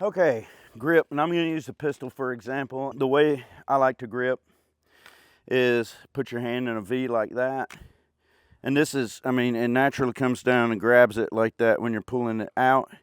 Okay, grip, and I'm going to use the pistol for example. The way I like to grip is put your hand in a V like that. And this is, I mean, it naturally comes down and grabs it like that when you're pulling it out.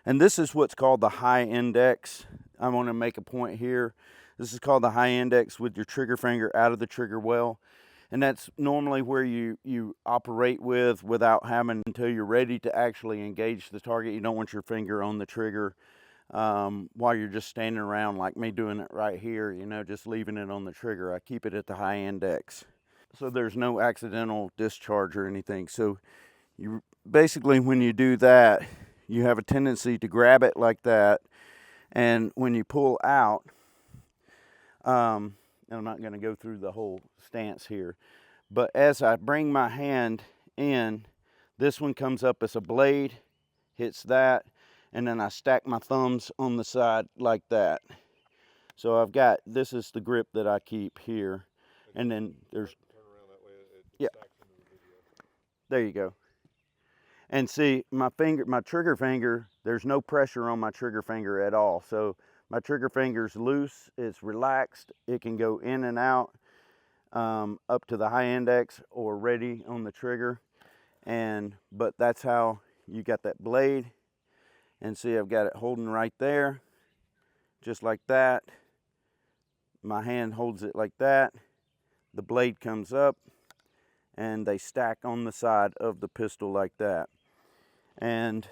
And this is what's called the high index. I want to make a point here. This is called the high index with your trigger finger out of the trigger well. And that's normally where you operate with without having until you're ready to actually engage the target. You don't want your finger on the trigger while you're just standing around like me doing it right here, you know, just leaving it on the trigger. I keep it at the high index, so there's no accidental discharge or anything. So you basically, when you do that, you have a tendency to grab it like that, and when you pull out, and I'm not going to go through the whole stance here, but as I bring my hand in, this one comes up as a blade, hits that, and then I stack my thumbs on the side like that. So I've got, this is the grip that I keep here, and then there's, turn around that way, it yeah, stacks into the video. there you go. And see, my finger, my trigger finger, there's no pressure on my trigger finger at all. So my trigger finger's loose, it's relaxed, it can go in and out up to the high index or ready on the trigger. But that's how you got that blade. And see, I've got it holding right there, just like that. My hand holds it like that. The blade comes up, and they stack on the side of the pistol like that. And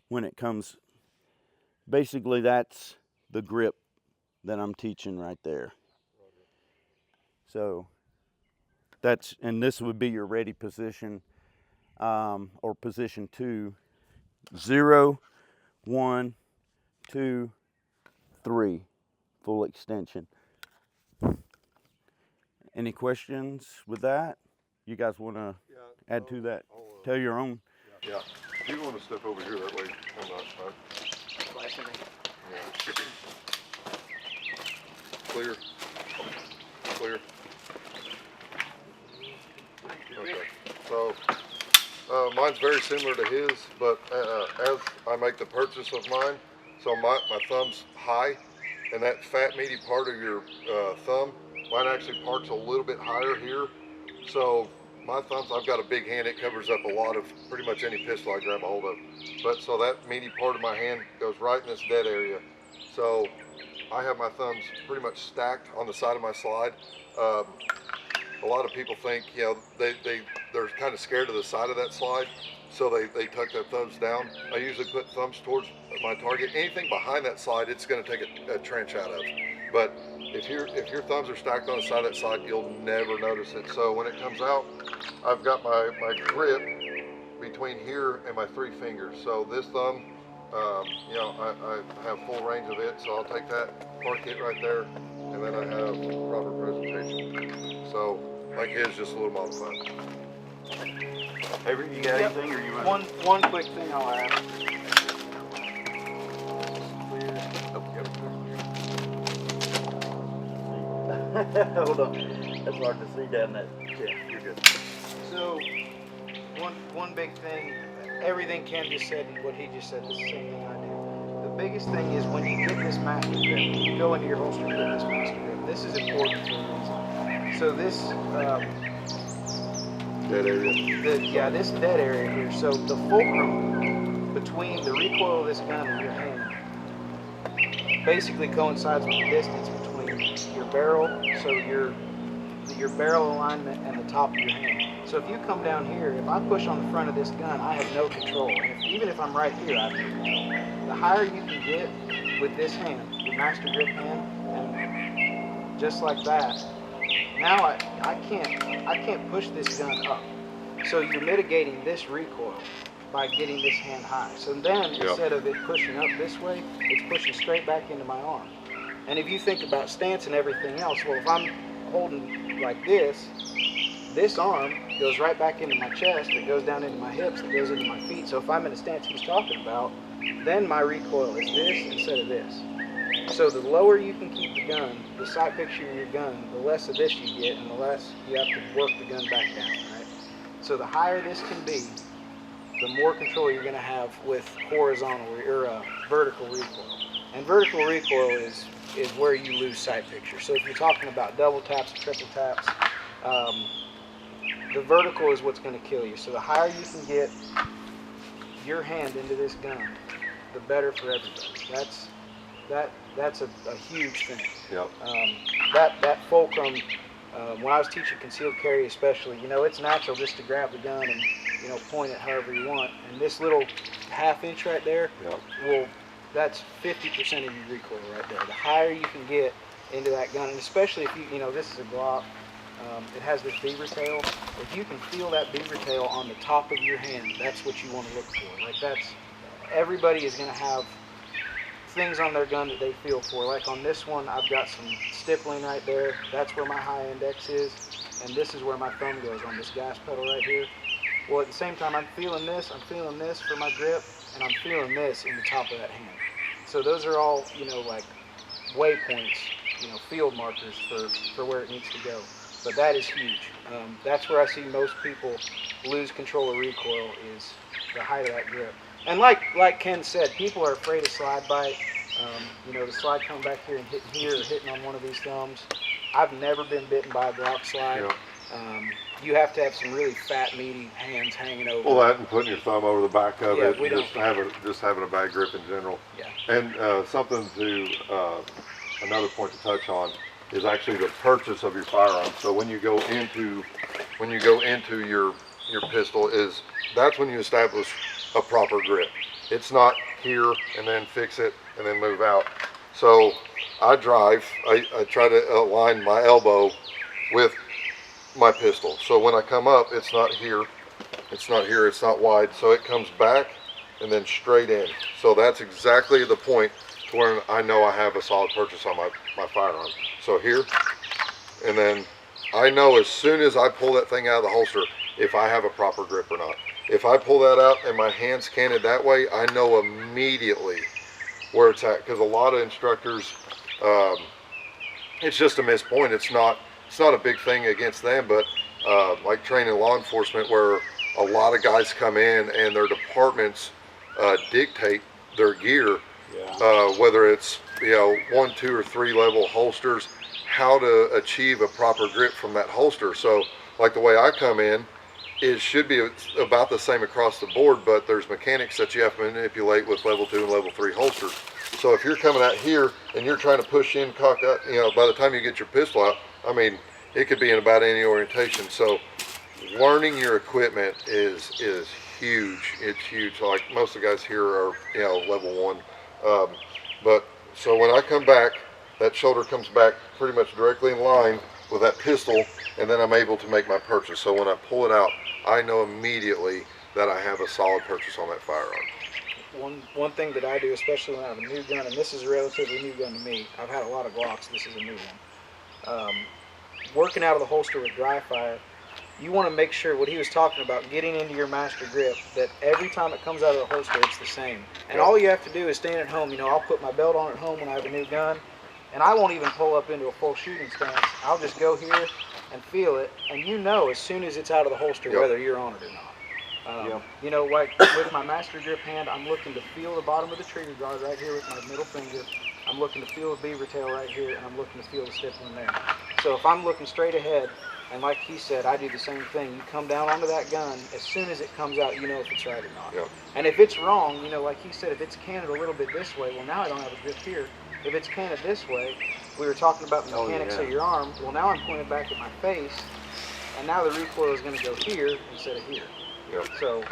when it comes, basically that's the grip that I'm teaching right there. So that's, and this would be your ready position, or position 2. 0, 1, 2, 3, full extension. Any questions with that? You guys want to add to that? Tell your own. Yeah. If you want to step over here, that way I'm not. Flashing me. Yeah. Clear. Clear. Okay. So mine's very similar to his, but as I make the purchase of mine, so my thumb's high, and that fat meaty part of your thumb, mine actually parks a little bit higher here. So my thumbs, I've got a big hand, it covers up a lot of pretty much any pistol I grab a hold of. But so that meaty part of my hand goes right in this dead area. So I have my thumbs pretty much stacked on the side of my slide. A lot of people think, you know, they're kind of scared of the side of that slide, so they tuck their thumbs down. I usually put thumbs towards my target. Anything behind that slide, it's going to take a trench out of. But if your thumbs are stacked on the side of that slide, you'll never notice it. So when it comes out, I've got my grip between here and my 3 fingers. So this thumb, you know, I have full range of it. So I'll take that, park it right there, and then I have proper presentation. So like his, just a little modified. Avery, you got anything, or you want? One quick thing I'll add. Hold on. That's hard to see down that. Yeah, you're good. So, one big thing, everything Ken just said and what he just said is the same thing I do. The biggest thing is when you get this master grip, you go into your holster and get this master grip. This is important for a reason. So this, Dead area. this dead area here. So the fulcrum between the recoil of this gun and your hand basically coincides with the distance between your barrel, so your barrel alignment and the top of your hand. So if you come down here, if I push on the front of this gun, I have no control. And even if I'm right here, I have no control. The higher you can get with this hand, your master grip hand, and just like that, now I can't push this gun up. So you're mitigating this recoil by getting this hand high. So then instead of it pushing up this way, it's pushing straight back into my arm. And if you think about stance and everything else, well, if I'm holding like this arm goes right back into my chest, it goes down into my hips, it goes into my feet. So if I'm in the stance he's talking about, then my recoil is this instead of this. So the lower you can keep the gun, the sight picture of your gun, the less of this you get and the less you have to work the gun back down, right? So the higher this can be, the more control you're going to have with horizontal or vertical recoil. And vertical recoil is where you lose sight picture. So if you're talking about double taps, triple taps, the vertical is what's going to kill you. So the higher you can get your hand into this gun, the better for everybody. That's a huge thing. Yep. That fulcrum, when I was teaching concealed carry especially, you know, it's natural just to grab the gun and, you know, point it however you want. And this little half-inch right there, Yep. That's 50% of your recoil right there. The higher you can get into that gun, and especially if you know, this is a Glock, it has this beaver tail. If you can feel that beaver tail on the top of your hand, that's what you want to look for. Like everybody is going to have things on their gun that they feel for. Like on this one, I've got some stippling right there. That's where my high index is, and this is where my thumb goes on this gas pedal right here. Well, at the same time, I'm feeling this for my grip, and I'm feeling this in the top of that hand. So those are all, you know, like waypoints, you know, field markers for where it needs to go. But that is huge. That's where I see most people lose control of recoil, is the height of that grip. And like Ken said, people are afraid of slide bite. You know, the slide coming back here and hitting here or hitting on one of these thumbs. I've never been bitten by a Glock slide. Yeah. You have to have some really fat, meaty hands hanging over. Well, that and putting your thumb over the back of Yeah, it, we just having a bad grip in general. Yeah. And something to another point to touch on is actually the purchase of your firearm. So when you go into your pistol, that's when you establish a proper grip. It's not here and then fix it and then move out. So I try to align my elbow with my pistol. So when I come up, it's not here, it's not wide. So it comes back and then straight in. So that's exactly the point to where I know I have a solid purchase on my firearm. So here, and then I know as soon as I pull that thing out of the holster, if I have a proper grip or not. If I pull that out and my hand's canted that way, I know immediately where it's at. Because a lot of instructors, it's just a missed point. It's not a big thing against them, but like training law enforcement, where a lot of guys come in and their departments dictate their gear, whether it's, you know, 1, 2, or 3 level holsters, how to achieve a proper grip from that holster. So like the way I come in, it should be about the same across the board, but there's mechanics that you have to manipulate with level 2 and level 3 holsters. So if you're coming out here and you're trying to push in, cock up, you know, by the time you get your pistol out, I mean, it could be in about any orientation. So learning your equipment is huge. It's huge. Like most of the guys here are, you know, level 1. But so when I come back, that shoulder comes back pretty much directly in line with that pistol, and then I'm able to make my purchase. So when I pull it out, I know immediately that I have a solid purchase on that firearm. One thing that I do, especially when I have a new gun, and this is a relatively new gun to me. I've had a lot of Glocks. This is a new one. Working out of the holster with dry fire, you want to make sure what he was talking about, getting into your master grip, that every time it comes out of the holster, it's the same. And all you have to do is stand at home. You know, I'll put my belt on at home when I have a new gun, and I won't even pull up into a full shooting stance. I'll just go here and feel it, and you know as soon as it's out of the holster whether you're on it or not. You know, like with my master grip hand, I'm looking to feel the bottom of the trigger guard right here with my middle finger. I'm looking to feel the beaver tail right here, and I'm looking to feel the stippling there. So if I'm looking straight ahead, and like he said, I do the same thing. You come down onto that gun, as soon as it comes out, you know if it's right or not. And if it's wrong, you know, like he said, if it's canted a little bit this way, well, now I don't have a grip here. If it's canted this way, we were talking about the mechanics of your arm. Well, now I'm pointed back at my face, and now the recoil is going to go here instead of here. So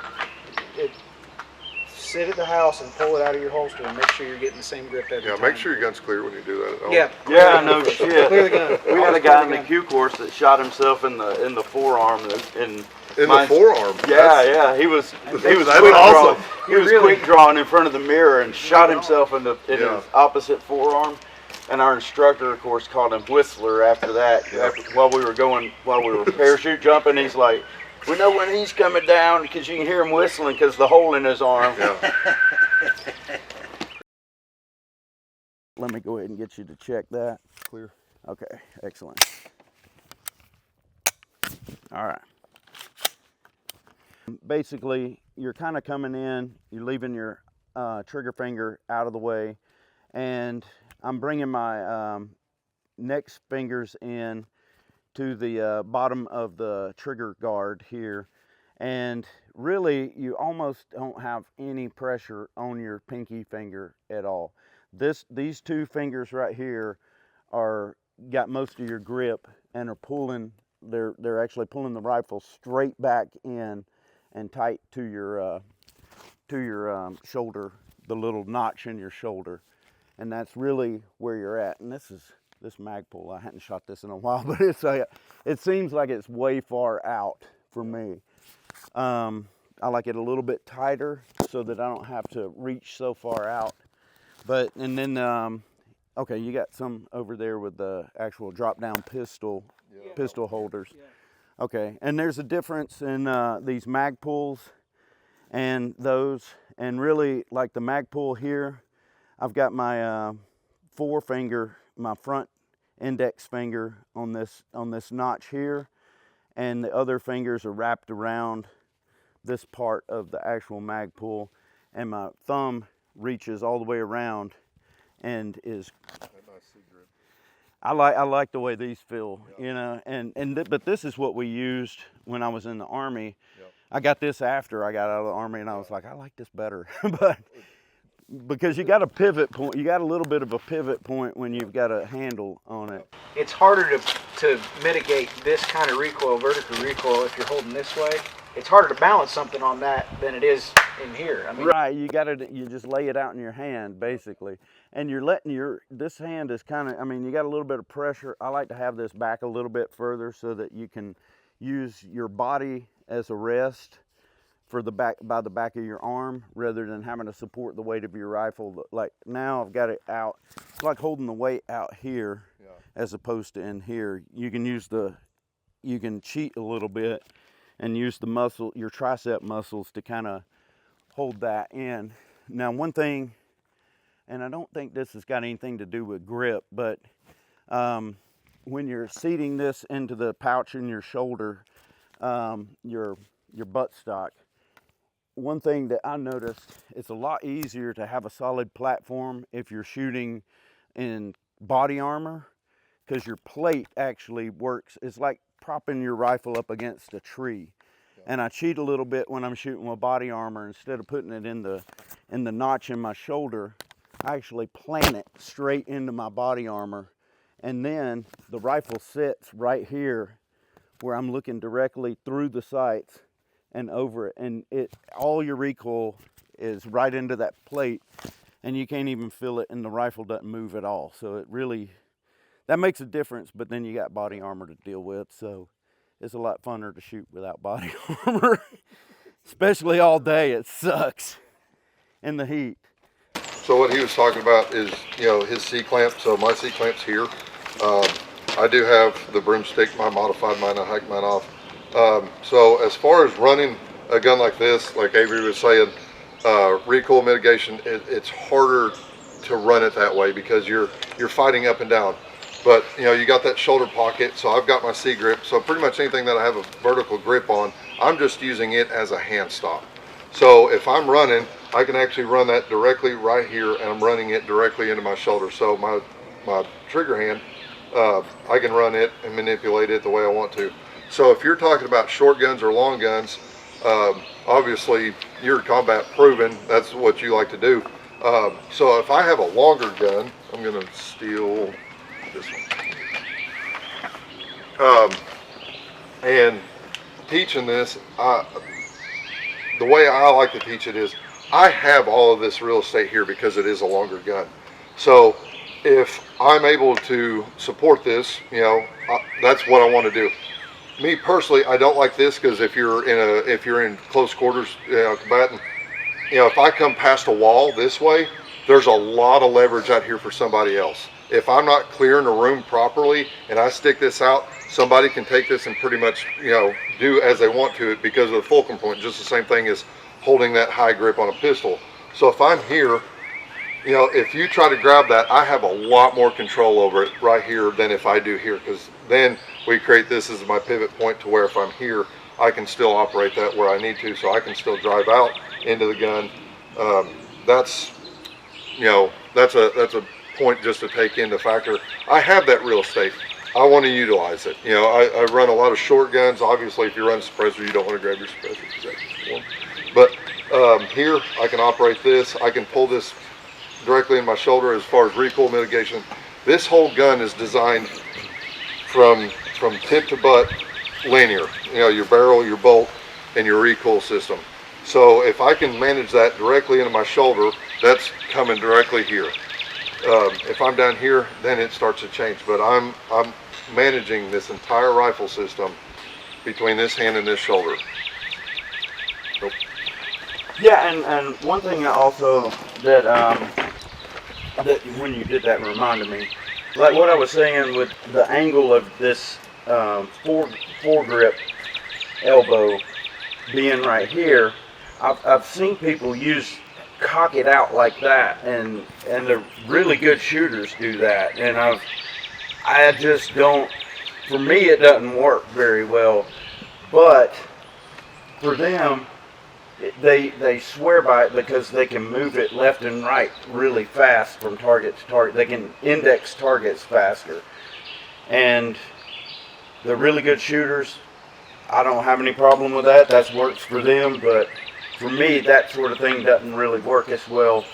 sit at the house and pull it out of your holster and make sure you're getting the same grip every time. Make sure your gun's clear when you do that. Yeah, no shit. Clear the gun. We had a guy in the Q course that shot himself in the forearm. In the forearm? Yeah. He was quick awesome. drawing. He was quick drawing in front of the mirror and shot himself in his opposite forearm. And our instructor, of course, called him Whistler after that. While we were parachute jumping, he's like, "We know when he's coming down because you can hear him whistling because the hole in his arm." Let me go ahead and get you to check that. Clear. Okay, excellent. All right. Basically, you're kind of coming in, you're leaving your trigger finger out of the way, and I'm bringing my next fingers in to the bottom of the trigger guard here, and really you almost don't have any pressure on your pinky finger at all. These two fingers right here are got most of your grip and are pulling, they're actually pulling the rifle straight back in and tight to your shoulder, the little notch in your shoulder, and that's really where you're at. And this Magpul, I hadn't shot this in a while, but it seems like it's way far out for me. I like it a little bit tighter so that I don't have to reach so far out. But, and then, okay, you got some over there with the actual drop-down pistol holders. Yeah. Okay, and there's a difference in these Magpuls and those, and really like the Magpul here, I've got my forefinger, my front index finger on this notch here, and the other fingers are wrapped around this part of the actual Magpul, and my thumb reaches all the way around and is. I like the way these feel, you know, but this is what we used when I was in the Army. Yep. I got this after I got out of the Army, and I was like, I like this better, but because you got a pivot point, you got a little bit of a pivot point when you've got a handle on it. It's harder to mitigate this kind of recoil, vertical recoil, if you're holding this way. It's harder to balance something on that than it is in here. I mean, right, you just lay it out in your hand basically, and you're letting this hand is kind of, I mean, you got a little bit of pressure. I like to have this back a little bit further so that you can use your body as a rest for the back, by the back of your arm, rather than having to support the weight of your rifle. Like now I've got it out, it's like holding the weight out here, as opposed to in here. You can cheat a little bit and use the muscle, your tricep muscles, to kind of hold that in. Now one thing, and I don't think this has got anything to do with grip, but when you're seating this into the pouch in your shoulder, your buttstock, one thing that I noticed, it's a lot easier to have a solid platform if you're shooting in body armor, because your plate actually works. It's like propping your rifle up against a tree. And I cheat a little bit when I'm shooting with body armor. Instead of putting it in the notch in my shoulder, I actually plant it straight into my body armor, and then the rifle sits right here where I'm looking directly through the sights and over it, and all your recoil is right into that plate, and you can't even feel it, and the rifle doesn't move at all. So it really, that makes a difference. But then you got body armor to deal with, so it's a lot funner to shoot without body armor. Especially all day, it sucks in the heat. So what he was talking about is, you know, his C-clamp. So my C-clamp's here. I do have the broomstick, I modified mine, I hiked mine off. So as far as running a gun like this, like Avery was saying, recoil mitigation, it's harder to run it that way because you're fighting up and down. But you know, you got that shoulder pocket, so I've got my C-grip. So pretty much anything that I have a vertical grip on, I'm just using it as a hand stop. So if I'm running, I can actually run that directly right here, and I'm running it directly into my shoulder. So my trigger hand, I can run it and manipulate it the way I want to. So if you're talking about short guns or long guns, obviously you're combat proven, that's what you like to do. So if I have a longer gun, I'm gonna steal this one. And teaching this, the way I like to teach it is, I have all of this real estate here because it is a longer gun. So if I'm able to support this, you know, that's what I want to do. Me personally, I don't like this because if you're in close quarters, you know, combating, you know, if I come past a wall this way, there's a lot of leverage out here for somebody else. If I'm not clearing a room properly and I stick this out, somebody can take this and pretty much, you know, do as they want to it because of the fulcrum point. Just the same thing as holding that high grip on a pistol. So if I'm here, you know, if you try to grab that, I have a lot more control over it right here than if I do here, because then we create this as my pivot point to where if I'm here, I can still operate that where I need to, so I can still drive out into the gun. That's a point just to take into factor. I have that real estate. I want to utilize it. I run a lot of short guns. Obviously, if you run a suppressor, you don't want to grab your suppressor because that's warm. But here, I can operate this. I can pull this directly in my shoulder as far as recoil mitigation. This whole gun is designed from tip to butt linear. Your barrel, your bolt, and your recoil system. So if I can manage that directly into my shoulder, that's coming directly here. If I'm down here, then it starts to change. But I'm managing this entire rifle system between this hand and this shoulder. Nope. Yeah, and one thing also that when you did that reminded me, like what I was saying with the angle of this foregrip elbow being right here. I've seen people cock it out like that, and the really good shooters do that, and I just don't. For me, it doesn't work very well, but for them, they swear by it because they can move it left and right really fast from target to target. They can index targets faster, and the really good shooters, I don't have any problem with that. That works for them, but for me, that sort of thing doesn't really work as well.